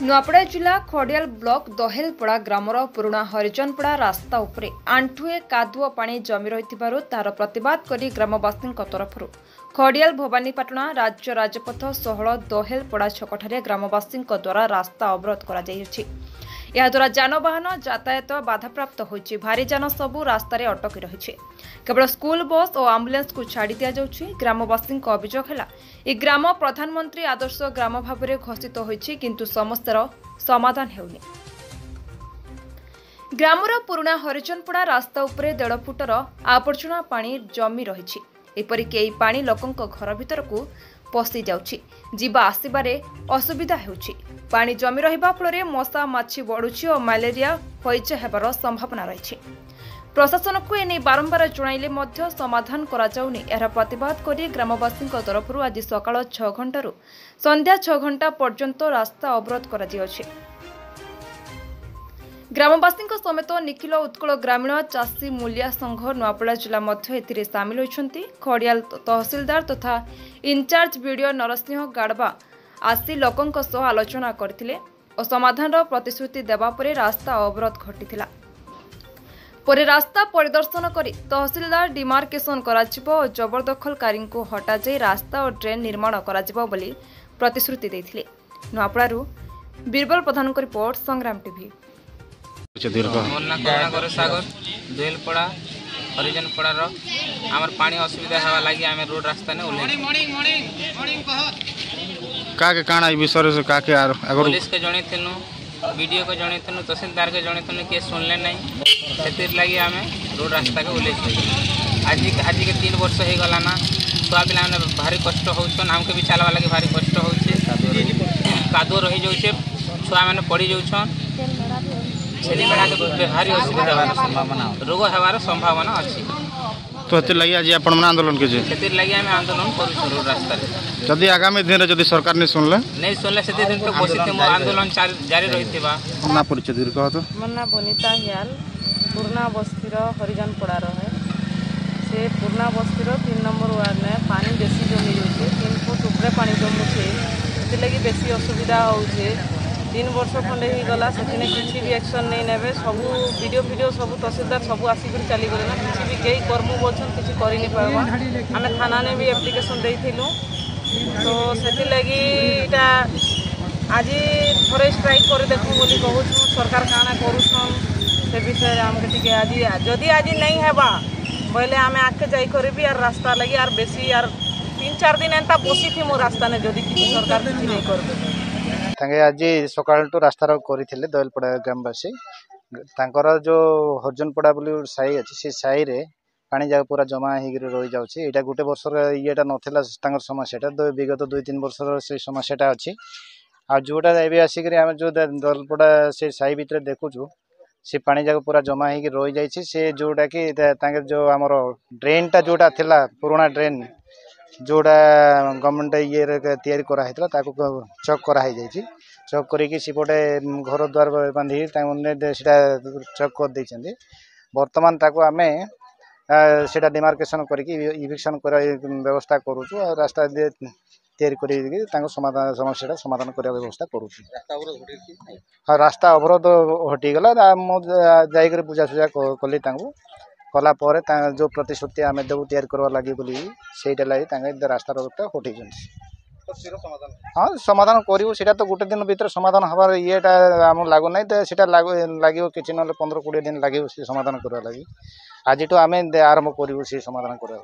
नुआपड़ा जिला Khadiyal block दहेलपड़ा grammar पुराणा हरिजनपड़ा रास्ता उपरे आंठुए कादुओ पानी जमी रही तार प्रतिवाद करी ग्रामवासी तरफ खड़ियाल भवानीपाटना राज्य राजपथ 16 दहेलपड़ा छकठारे ग्रामवासी द्वारा रास्ता अवरोध कर याद्वारा जानवाहन यातायात बाधाप्राप्त होइछि। भारी जान सबू रास्तार अटकी रही केवल स्कूल बस और आम्बुलेंस को छाड़ी दि जाउछि। ग्रामवासी अभियोग है ए ग्राम प्रधानमंत्री आदर्श ग्राम भाव में घोषित होइछि किंतु समस्यार समाधान हेउनि। ग्रामर पुराणा हरिजनपड़ा रास्ता उपरे 1.5 फुटर आवर्जना पानी जमी रही एपरिक एई पानी लोकंक घर भीतर को पशि जाउछि। जीवा आसबारे असुविधा हेउछि। पानी जमी रहिबा फଳରେ मशा माछी बढ़ुछि और मलेरिया होइछ हेबार संभावना रही। प्रशासन को एने बारंबार जणाइले मध्य समाधान करा जाउनि। एହାର प्रतिवाद करी ग्रामवासी तरफ आज सकाळ 6 घंटारू संध्या 6 घंटा पर्यंत रास्ता अवरोध करा जियछि। ग्रामवासी समेत निखिल उत्कल ग्रामीण चाषी मूलिया संघ नुआपड़ा जिला मध्य एथिरे सामिल होइछन्ति। खड़ियाल तहसीलदार तथा इनचार्ज वीडियो नरसिंह गाड़बा आसी लोकंक सह आलोचना करथिले और समाधान प्रतिश्रुति देबा परे रास्ता अवरोध घटिथिला। परे रास्ता परिदर्शन करी तहसीलदार डिमार्केशन कराजिबो और जबरदखलकारी को हटा जाई रास्ता और ड्रेन निर्माण कराजिबो बोली प्रतिश्रुति देथिले। नुआपड़ारू बीरबल प्रधान को रिपोर्ट संग्राम टीवी। सागर दहेलपड़ा हरिजनपड़ा आमर पानी असुविधा हवा लगी आम रोड रास्ता ने काके काना ई विषय से काके अगर पुलिस के जणे थेनु वीडियो को जणे थेनु तहसीलदार के जणे थेनु के सुनले नहीं सेतिर लगी आम रोड रास्ता के उल्लेख आज के 3 वर्ष हो गला ना छुआ पिला भारी कष्ट होछन हमके भी चलवा लगे भारी कष्ट होछे कादो रही जाउछे छुआ माने पड़ी जाउछन छेली बेड़ा के भारी असुविधा होबार संभावना रोग होबार संभावना अछि। तो हेतिर लगी आज आपण मन आंदोलन के जे सेतिर लगी आम आंदोलन करू रोड रास्ता रे जदि आगामी दिन जदि सरकार ने नहीं सुनले सेतिर दिन तो घोषित मो आंदोलन जारी रहिथिबा। ना परिचय दीर्घ कह तो मन्ना बनिता हियाल पूर्णा बस्तीर हरिजनपड़ा है। से पूर्णा बस्तीर 3 नंबर वार्ड में पानी बेसी जमी जाए 3 फुट ऊपर पानी जमुचे से लगी बेसी असुविधा होउछे। 3 वर्ष खंडे ही गला से किसी भी एक्शन नहीं नेबे सबू वीडियो सब तहसीलदार सब आसिक चली गले ना किसी भी कई कर्मू बोलछन किसी कर नहीं पारबा। आम थाना ने भी एप्लिकेशन देइथिलु तो सेति लगी इटा आज थोड़े स्ट्राइक कर देखू बोली कहूँ सरकार काना करुछन से विषय आमके टिके आज जदि आज नहीं हेबा बोले आम आगे जाई करबी यार रास्ता लगी यार बेसी यार 3-4 दिन एंता बसी थी मो रास्ता ने जदि किसी सरकार किसी नहीं करबे तांगे आज सकाल टू रास्ता करथिले दहेलपड़ा ग्रामवासी तांकर जो हरिजनपड़ा बोली साई अछि से साई रे पानी जाग पूरा जमा हो रही जाउछि। एटा गोटे वर्ष येटा नथिला तांकर समस्याटा विगत 2-3 वर्ष से समस्याटा अछि। आ जोटा एबे आसिक आम जो दहेलपड़ा से साई भितर देखुछु से पानी जाग पूरा जमा हो रही जाइछि। से जोटा कि तांगे जो हमर ड्रेनटा जोटा थिला पुराना ड्रेन जोड़ा गवर्नमेंट ये तैयारी करा हेतला ताको चक करा हे जाइछि। चक करिकि सिपटे घर द्वार बांधी सेटा चक कर दैछन्ती। वर्तमान ताको आमे सेटा डिमार्केशन करिकि इविक्शन कर व्यवस्था करूछु और रास्ता तैयारी करिकि ताको समाधान समस्याटा समाधान करिया व्यवस्था करूछु। रास्ता अवरोध हटि गला मो जाइकर पूजा सुजा कली ताको कला पर जो प्रतिश्रुति आम देव तैयारी करवा लगी बोली सेटा लगी रास्ता हटै हाँ समाधान करूँ से तो गोटे दिन भीतर समाधान हबार येटा आम लागू ना तो लगे कि 15-20 दिन लगे समाधान करवा लगी आज तो आम आरंभ करूँ से समाधान करवा।